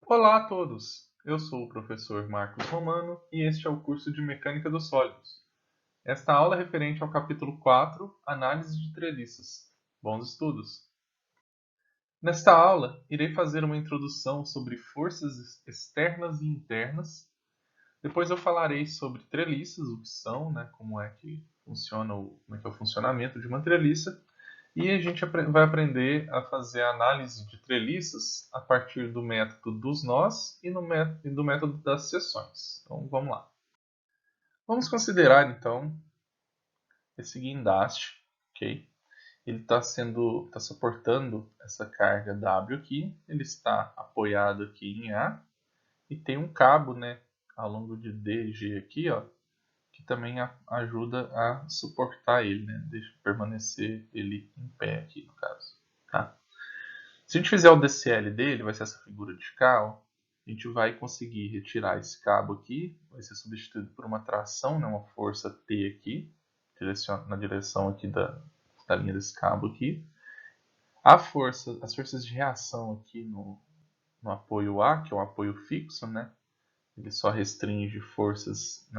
Olá a todos! Eu sou o professor Marcos Romano e este é o curso de Mecânica dos Sólidos. Esta aula é referente ao capítulo 4, Análise de Treliças. Bons estudos! Nesta aula, irei fazer uma introdução sobre forças externas e internas. Depois eu falarei sobre treliças, o que são, como é que funciona, como é que é o funcionamento de uma treliça. E a gente vai aprender a fazer a análise de treliças a partir do método dos nós e do método das seções. Então vamos lá. Vamos considerar então esse guindaste, ok? Ele está suportando essa carga W aqui, ele está apoiado aqui em A e tem um cabo, ao longo de D e G aqui, ó, que também ajuda a suportar ele, deixa permanecer ele em pé aqui no caso, tá? Se a gente fizer o DCL dele, vai ser essa figura de cá, ó, a gente vai conseguir retirar esse cabo aqui, vai ser substituído por uma tração, uma força T aqui, na direção aqui da linha desse cabo aqui. As forças de reação aqui no apoio A, que é um apoio fixo, ele só restringe forças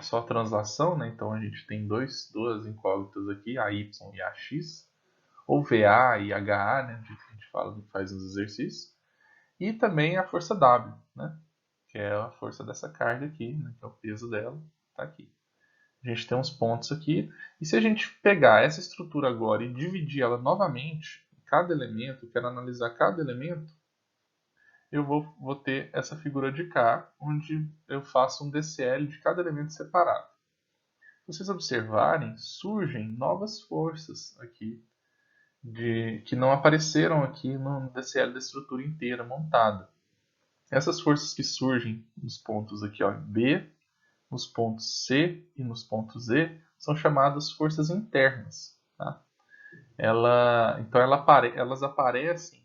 só translação, então a gente tem duas incógnitas aqui, AY e AX, ou VA e HA, onde a gente faz nos exercícios, e também a força W, que é a força dessa carga aqui, que é o peso dela, está aqui. A gente tem uns pontos aqui, e se a gente pegar essa estrutura agora e dividir ela novamente, cada elemento, quero analisar cada elemento, eu vou ter essa figura de cá, onde eu faço um DCL de cada elemento separado. Se vocês observarem, surgem novas forças aqui, que não apareceram aqui no DCL da estrutura inteira montada. Essas forças que surgem nos pontos aqui, ó, B, nos pontos C e nos pontos E, são chamadas forças internas. Tá? Elas aparecem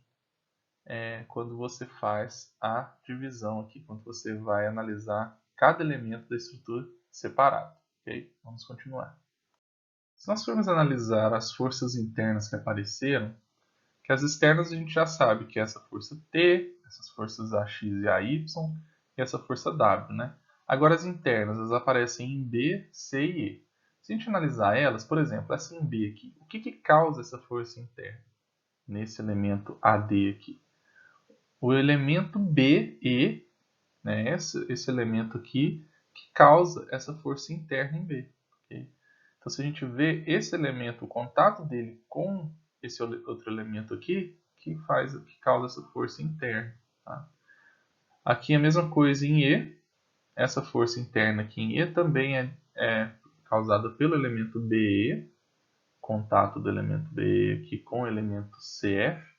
quando você faz a divisão aqui, quando você vai analisar cada elemento da estrutura separado. Okay? Vamos continuar. Se nós formos analisar as forças internas que apareceram, que as externas a gente já sabe que é essa força T, essas forças AX e AY e essa força W, Agora as internas, elas aparecem em B, C e E. Se a gente analisar elas, por exemplo, essa em B aqui, o que causa essa força interna nesse elemento AD aqui? O elemento BE, esse elemento aqui, que causa essa força interna em B. Okay? Então, se a gente vê esse elemento, o contato dele com esse outro elemento aqui, que causa essa força interna. Tá? Aqui a mesma coisa em E, essa força interna aqui em E também é causada pelo elemento BE, contato do elemento BE aqui com o elemento CF,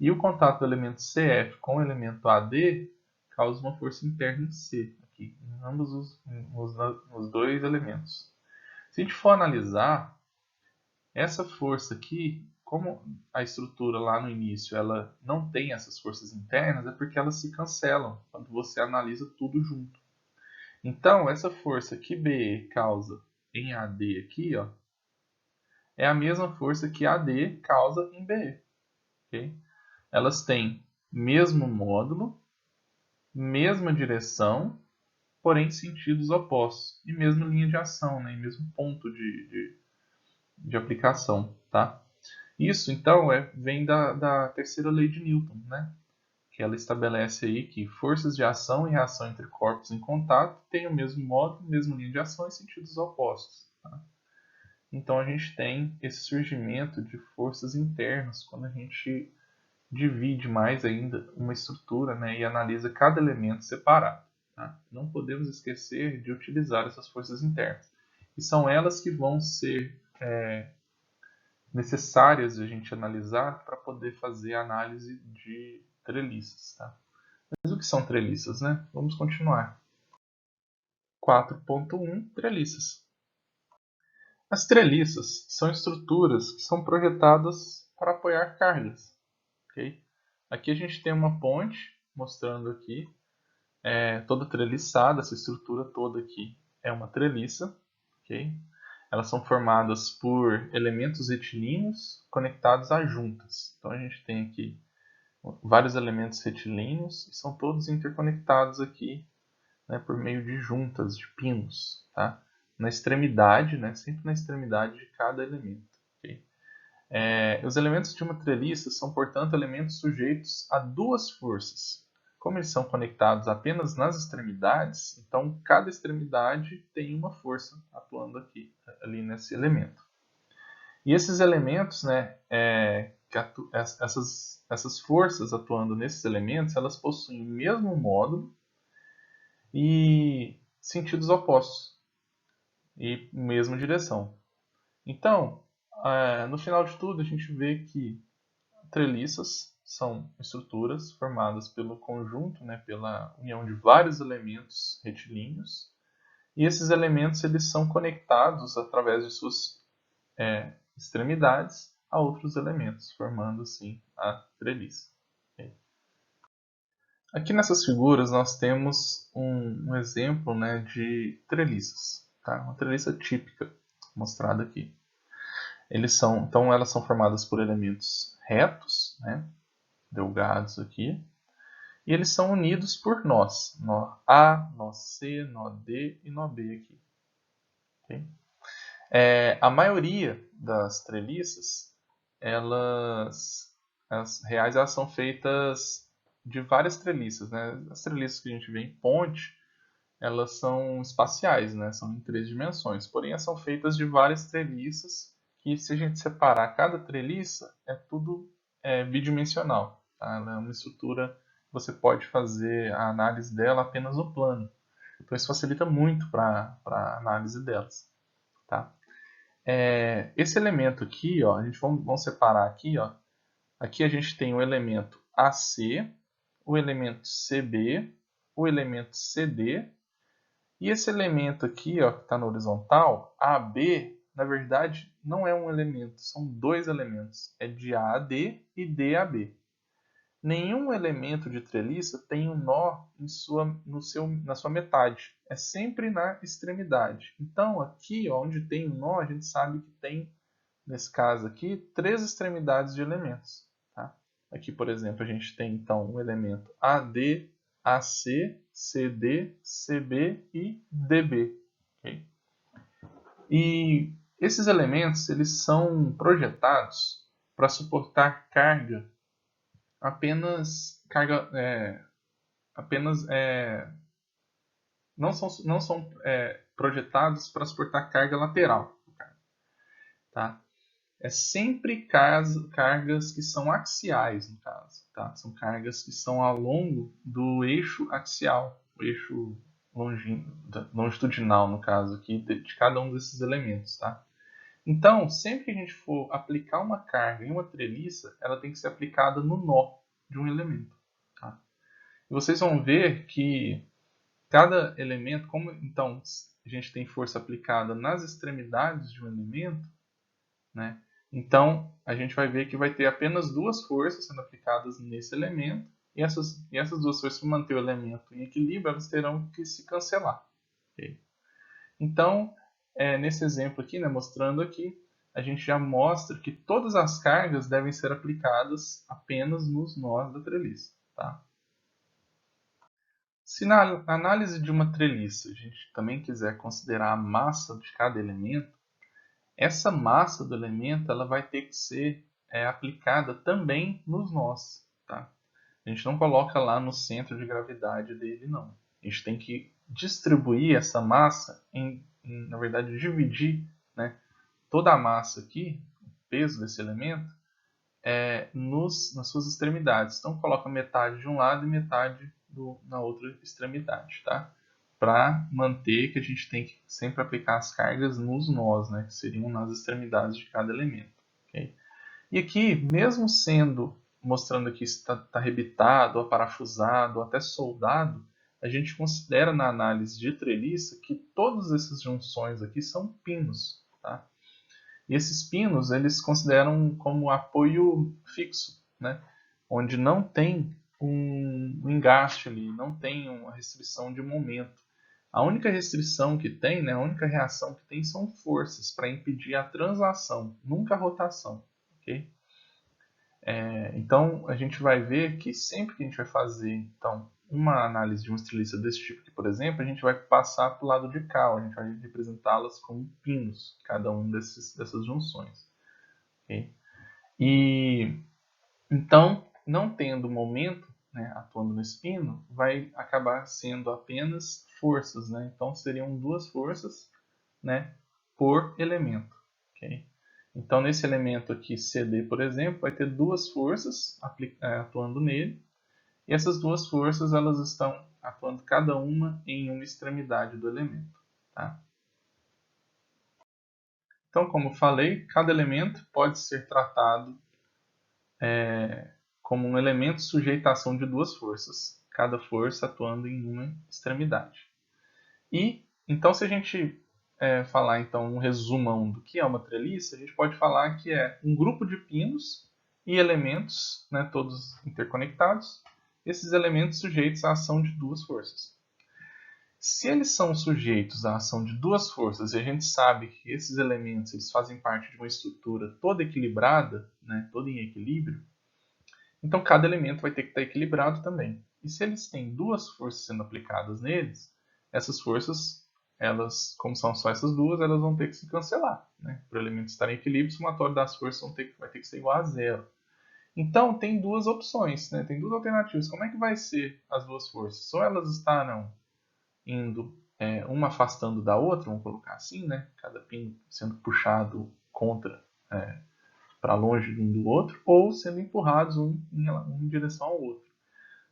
e o contato do elemento CF com o elemento AD causa uma força interna em C, aqui, em ambos os dois elementos. Se a gente for analisar, essa força aqui, como a estrutura lá no início ela não tem essas forças internas, é porque elas se cancelam quando você analisa tudo junto. Então, essa força que BE causa em AD aqui, ó, é a mesma força que AD causa em BE. Okay? Elas têm mesmo módulo, mesma direção, porém sentidos opostos, e mesma linha de ação, e mesmo ponto de aplicação. Tá? Isso, então, vem da terceira lei de Newton, que ela estabelece aí que forças de ação e reação entre corpos em contato têm o mesmo módulo, mesma linha de ação e sentidos opostos. Tá? Então, a gente tem esse surgimento de forças internas quando a gente divide mais ainda uma estrutura e analisa cada elemento separado. Tá? Não podemos esquecer de utilizar essas forças internas. E são elas que vão ser necessárias de a gente analisar para poder fazer a análise de treliças. Tá? Mas o que são treliças? Vamos continuar. 4.1 Treliças. As treliças são estruturas que são projetadas para apoiar cargas. Okay? Aqui a gente tem uma ponte mostrando aqui toda treliçada, essa estrutura toda aqui é uma treliça. Okay? Elas são formadas por elementos retilíneos conectados a juntas. Então a gente tem aqui vários elementos retilíneos e são todos interconectados aqui, né, por meio de juntas, de pinos, tá? Na extremidade, né, sempre na extremidade de cada elemento. Okay? Os elementos de uma treliça são, portanto, elementos sujeitos a duas forças. Como eles são conectados apenas nas extremidades, então cada extremidade tem uma força atuando aqui, ali nesse elemento. E esses elementos, né, essas forças atuando nesses elementos, elas possuem o mesmo módulo e sentidos opostos e mesma direção. Então, no final de tudo, a gente vê que treliças são estruturas formadas pelo conjunto, né, pela união de vários elementos retilíneos, e esses elementos eles são conectados através de suas extremidades a outros elementos, formando assim a treliça. Okay? Aqui nessas figuras nós temos um exemplo, né, de treliças, tá? Uma treliça típica mostrada aqui. Então elas são formadas por elementos retos, né, delgados aqui, e eles são unidos por nós. Nó A, nó C, nó D e nó B aqui. Okay? A maioria das treliças, as reais, elas são feitas de várias treliças, né? As treliças que a gente vê em ponte, elas são espaciais, né? São em 3 dimensões. Porém, elas são feitas de várias treliças que, se a gente separar cada treliça, é tudo bidimensional. Tá? Ela é uma estrutura que você pode fazer a análise dela apenas no plano. Então, isso facilita muito para a análise delas. Tá? Esse elemento aqui, ó, a gente vamos separar aqui. Ó. Aqui a gente tem o elemento AC, o elemento CB, o elemento CD. E esse elemento aqui, ó, que está na horizontal, AB, na verdade, não é um elemento, são dois elementos. É de A a D e D a B. Nenhum elemento de treliça tem um nó na sua metade. É sempre na extremidade. Então, aqui, ó, onde tem um nó, a gente sabe que tem, nesse caso aqui, 3 extremidades de elementos. Tá? Aqui, por exemplo, a gente tem, então, um elemento AD, AC, CD, CB e DB. Okay? E esses elementos eles são projetados para suportar apenas não são projetados para suportar carga lateral. Tá? É sempre cargas que são axiais, no caso. Tá? São cargas que são ao longo do eixo axial, o eixo longitudinal, no caso, aqui, de cada um desses elementos. Tá? Então, sempre que a gente for aplicar uma carga em uma treliça, ela tem que ser aplicada no nó de um elemento. Tá? E vocês vão ver que cada elemento, como então a gente tem força aplicada nas extremidades de um elemento, né? Então, a gente vai ver que vai ter apenas duas forças sendo aplicadas nesse elemento, e essas duas forças, para manter o elemento em equilíbrio, elas terão que se cancelar. Okay? Então, nesse exemplo aqui, né, mostrando aqui, a gente já mostra que todas as cargas devem ser aplicadas apenas nos nós da treliça. Tá? Se na análise de uma treliça a gente também quiser considerar a massa de cada elemento, essa massa do elemento ela vai ter que ser aplicada também nos nós. Tá? A gente não coloca lá no centro de gravidade dele, não. A gente tem que distribuir essa massa, na verdade, dividir, né, toda a massa aqui, o peso desse elemento, nas suas extremidades. Então, coloca metade de um lado e metade na outra extremidade. Tá? Para manter que a gente tem que sempre aplicar as cargas nos nós, né, que seriam nas extremidades de cada elemento. Okay? E aqui, mesmo mostrando que está rebitado, ou parafusado, ou até soldado, a gente considera na análise de treliça que todas essas junções aqui são pinos. Tá? E esses pinos eles consideram como apoio fixo, né? Onde não tem um engaste ali, não tem uma restrição de momento. A única restrição que tem, né, a única reação que tem são forças para impedir a translação, nunca a rotação. Okay? Então, a gente vai ver que sempre que a gente vai fazer então, uma análise de uma treliça desse tipo aqui, por exemplo, a gente vai passar para o lado de cá, a gente vai representá-las como pinos, cada um dessas junções. Okay? E então, não tendo momento, né, atuando no pino, vai acabar sendo apenas forças. Né? Então, seriam duas forças, né, por elemento. Okay? Então, nesse elemento aqui, CD, por exemplo, vai ter duas forças atuando nele. E essas duas forças elas estão atuando cada uma em uma extremidade do elemento. Tá? Então, como falei, cada elemento pode ser tratado como um elemento sujeito à ação de duas forças, cada força atuando em uma extremidade. E, então, se a gente falar então um resumão do que é uma treliça, a gente pode falar que é um grupo de pinos e elementos, né, todos interconectados, esses elementos sujeitos à ação de duas forças. Se eles são sujeitos à ação de duas forças e a gente sabe que esses elementos eles fazem parte de uma estrutura toda equilibrada, né, toda em equilíbrio, então cada elemento vai ter que estar equilibrado também. E se eles têm duas forças sendo aplicadas neles, essas forças, elas, como são só essas duas, elas vão ter que se cancelar. Né? Para o elemento estar em equilíbrio, o somatório das forças vai ter que ser igual a zero. Então tem duas opções, né? Tem duas alternativas. Como é que vai ser as duas forças? Ou elas estarão indo uma afastando da outra, vamos colocar assim, né? Cada pino sendo puxado contra para longe um do outro, ou sendo empurrados um em direção ao outro.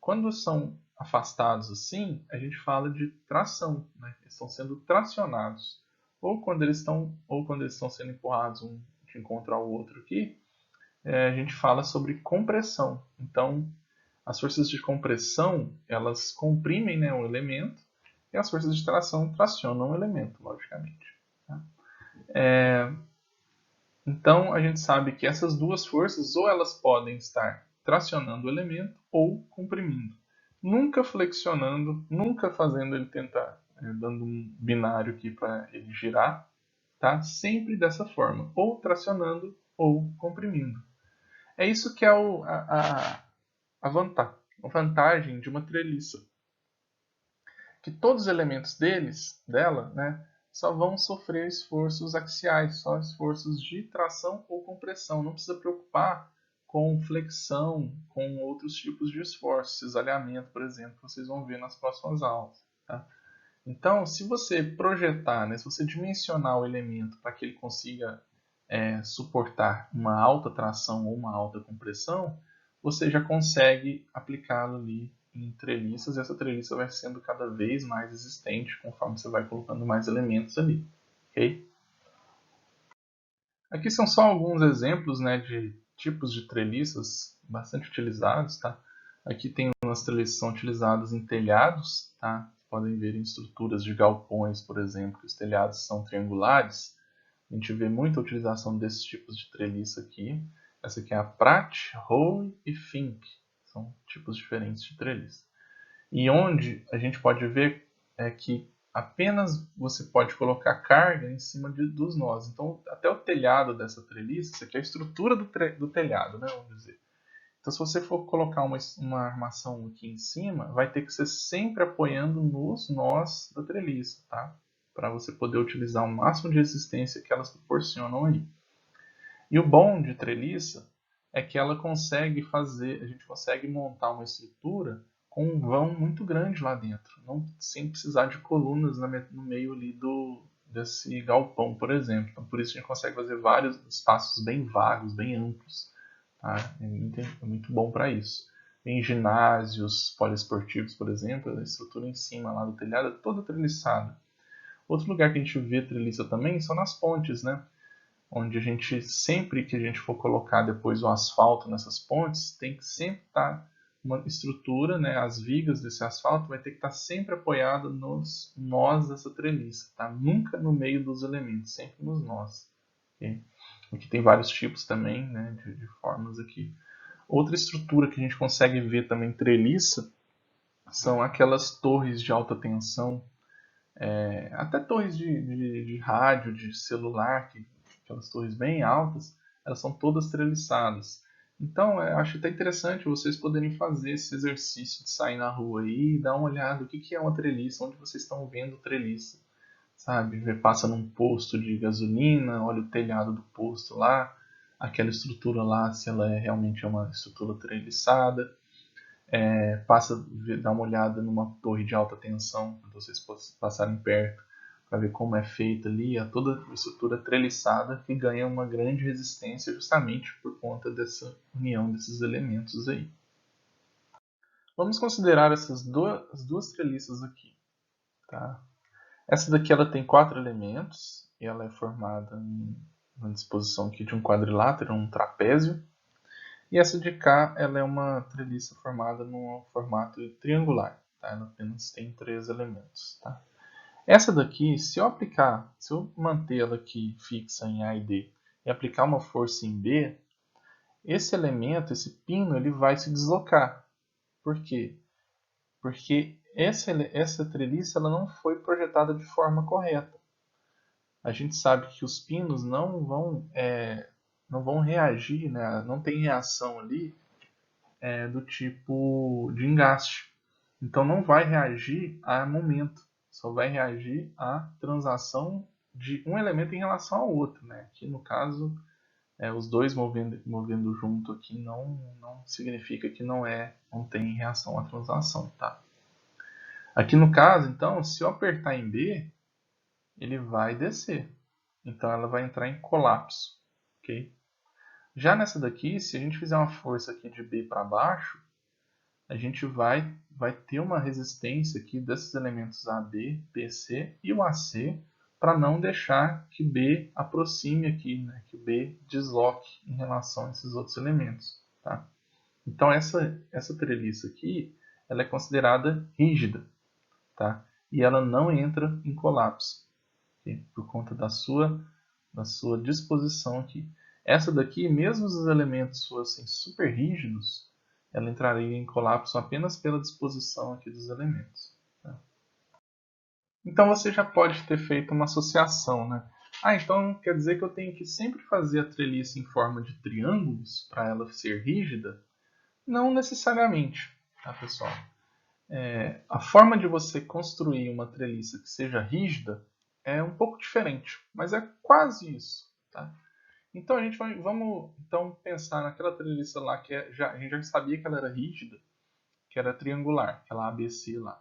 Quando são afastados assim, a gente fala de tração, né? Eles estão sendo tracionados. Ou quando eles estão sendo empurrados um de encontro ao outro aqui, a gente fala sobre compressão. Então, as forças de compressão, elas comprimem, né, um elemento, e as forças de tração tracionam o elemento, logicamente. Tá? Então, a gente sabe que essas duas forças, ou elas podem estar tracionando o elemento, ou comprimindo. Nunca flexionando, nunca fazendo ele tentar, dando um binário aqui para ele girar, tá? Sempre dessa forma, ou tracionando, ou comprimindo. É isso que é a vantagem de uma treliça. Que todos os elementos dela, né, só vão sofrer esforços axiais, só esforços de tração ou compressão. Não precisa preocupar com flexão, com outros tipos de esforços, cisalhamento, por exemplo, que vocês vão ver nas próximas aulas. Tá? Então, se você projetar, né, se você dimensionar o elemento para que ele consiga suportar uma alta tração ou uma alta compressão, você já consegue aplicá-lo ali em treliças e essa treliça vai sendo cada vez mais resistente conforme você vai colocando mais elementos ali. Okay? Aqui são só alguns exemplos, né, de tipos de treliças bastante utilizados. Tá? Aqui tem umas treliças que são utilizadas em telhados. Tá? Podem ver em estruturas de galpões, por exemplo, que os telhados são triangulares. A gente vê muita utilização desses tipos de treliça aqui. Essa aqui é a Pratt, Howe e Fink. São tipos diferentes de treliça. E onde a gente pode ver é que apenas você pode colocar carga em cima dos nós. Então, até o telhado dessa treliça, isso aqui é a estrutura do telhado, né, vamos dizer. Então, se você for colocar uma armação aqui em cima, vai ter que ser sempre apoiando nos nós da treliça, tá? Para você poder utilizar o máximo de resistência que elas proporcionam aí. E o bom de treliça é que ela consegue fazer, a gente consegue montar uma estrutura com um vão muito grande lá dentro, não sem precisar de colunas no meio ali desse galpão, por exemplo. Então, por isso a gente consegue fazer vários espaços bem vagos, bem amplos. Tá? É muito bom para isso. Em ginásios poliesportivos, por exemplo, a estrutura em cima lá do telhado é toda treliçada. Outro lugar que a gente vê treliça também são nas pontes, né? Onde a gente, sempre que a gente for colocar depois o asfalto nessas pontes, tem que sempre estar uma estrutura, né? As vigas desse asfalto vai ter que estar sempre apoiada nos nós dessa treliça, tá? Nunca no meio dos elementos, sempre nos nós. Okay? Aqui tem vários tipos também, né? De formas aqui. Outra estrutura que a gente consegue ver também treliça são aquelas torres de alta tensão, até torres de rádio, de celular, aquelas torres bem altas, elas são todas treliçadas. Então, eu acho até interessante vocês poderem fazer esse exercício de sair na rua aí e dar uma olhada o que é uma treliça, onde vocês estão vendo treliça, sabe? Passa num posto de gasolina, olha o telhado do posto lá, aquela estrutura lá, se ela realmente é uma estrutura treliçada. Dá uma olhada numa torre de alta tensão, quando vocês passarem perto, para ver como é feita ali, toda a estrutura treliçada que ganha uma grande resistência justamente por conta dessa união desses elementos aí. Vamos considerar essas duas treliças aqui. Tá? Essa daqui ela tem 4 elementos e ela é formada em uma disposição aqui de um quadrilátero, um trapézio. E essa de cá ela é uma treliça formada num formato triangular. Tá? Ela apenas tem 3 elementos. Tá? Essa daqui, se eu manter ela aqui fixa em A e D e aplicar uma força em B, esse elemento, esse pino, ele vai se deslocar. Por quê? Porque essa treliça ela não foi projetada de forma correta. A gente sabe que os pinos não vão reagir, né? Não tem reação ali do tipo de engaste. Então não vai reagir a momento, só vai reagir a transação de um elemento em relação ao outro. Né? Aqui no caso, os dois movendo junto aqui não significa que não tem reação à transação. Tá? Aqui no caso, então, se eu apertar em B, ele vai descer. Então ela vai entrar em colapso. Okay? Já nessa daqui, se a gente fizer uma força aqui de B para baixo, a gente vai ter uma resistência aqui desses elementos AB, BC e o AC para não deixar que B aproxime aqui, né? Que B desloque em relação a esses outros elementos. Tá? Então essa treliça aqui ela é considerada rígida, tá? E ela não entra em colapso, okay? Por conta da sua disposição aqui. Essa daqui, mesmo se os elementos fossem super rígidos, ela entraria em colapso apenas pela disposição aqui dos elementos. Tá? Então você já pode ter feito uma associação, né? Então quer dizer que eu tenho que sempre fazer a treliça em forma de triângulos para ela ser rígida? Não necessariamente, tá, pessoal? A forma de você construir uma treliça que seja rígida é um pouco diferente, mas é quase isso. Tá? Então vamos então pensar naquela treliça lá que a gente já sabia que ela era rígida, que era triangular, aquela ABC lá.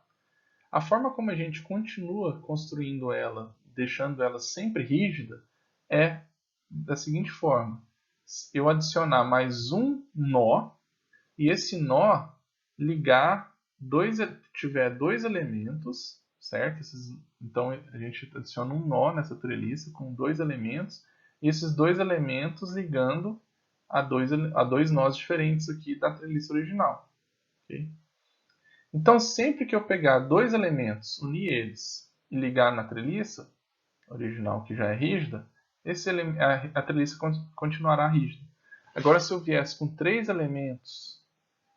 A forma como a gente continua construindo ela, deixando ela sempre rígida, é da seguinte forma: eu adicionar mais um nó e esse nó ligar tiver dois elementos, certo? Então a gente adiciona um nó nessa treliça com 2 elementos e esses 2 elementos ligando a dois nós diferentes aqui da treliça original. Okay? Então sempre que eu pegar 2 elementos, unir eles e ligar na treliça original que já é rígida, a treliça continuará rígida. Agora se eu viesse com 3 elementos,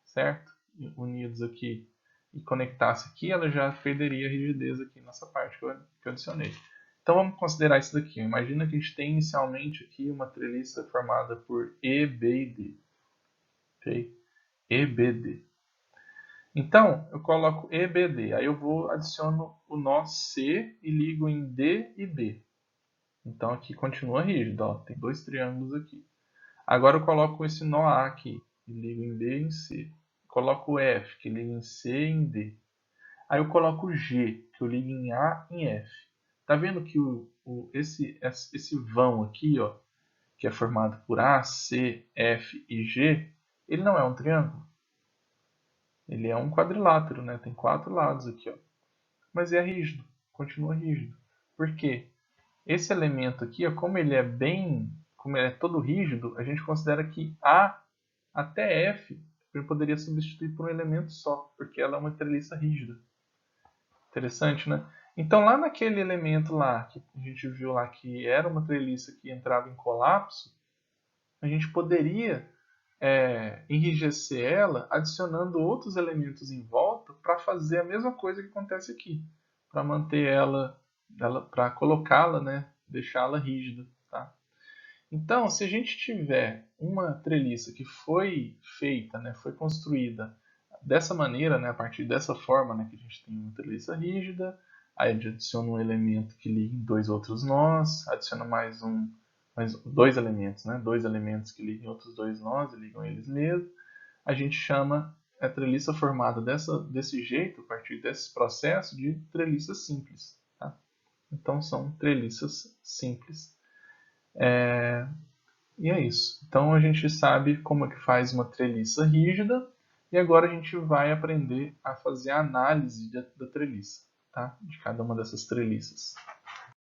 certo? Unidos aqui e conectasse aqui, ela já perderia a rigidez aqui nessa parte que eu adicionei. Então vamos considerar isso daqui. Imagina que a gente tem inicialmente aqui uma treliça formada por E, B e D. Okay? E, B, D. Então eu coloco E, B, D. Aí eu adiciono o nó C e ligo em D e B. Então aqui continua rígido, ó, tem 2 triângulos aqui. Agora eu coloco esse nó A aqui e ligo em B e em C. Coloco o F, que liga em C e em D. Aí eu coloco o G, que eu ligo em A e em F. Tá vendo que esse vão aqui, ó, que é formado por A, C, F e G, ele não é um triângulo. Ele é um quadrilátero, né? Tem 4 lados aqui, ó. Mas é rígido, continua rígido. Por quê? Esse elemento aqui, ó, como ele é todo rígido, a gente considera que A até F ele poderia substituir por um elemento só, porque ela é uma treliça rígida. Interessante, né? Então lá naquele elemento lá, que a gente viu lá que era uma treliça que entrava em colapso, a gente poderia enrijecer ela adicionando outros elementos em volta para fazer a mesma coisa que acontece aqui, para manter ela para colocá-la, né, deixá-la rígida, tá? Então, se a gente tiver uma treliça que foi feita, né, foi construída dessa maneira, né, a partir dessa forma, né, que a gente tem uma treliça rígida, aí a gente adiciona um elemento que liga em dois outros nós, adiciona mais dois elementos, né, dois elementos que ligam em outros dois nós e ligam eles mesmos, a gente chama a treliça formada desse jeito, a partir desse processo, de treliça simples. Tá? Então são treliças simples. E é isso. Então a gente sabe como é que faz uma treliça rígida e agora a gente vai aprender a fazer a análise da treliça, tá? De cada uma dessas treliças.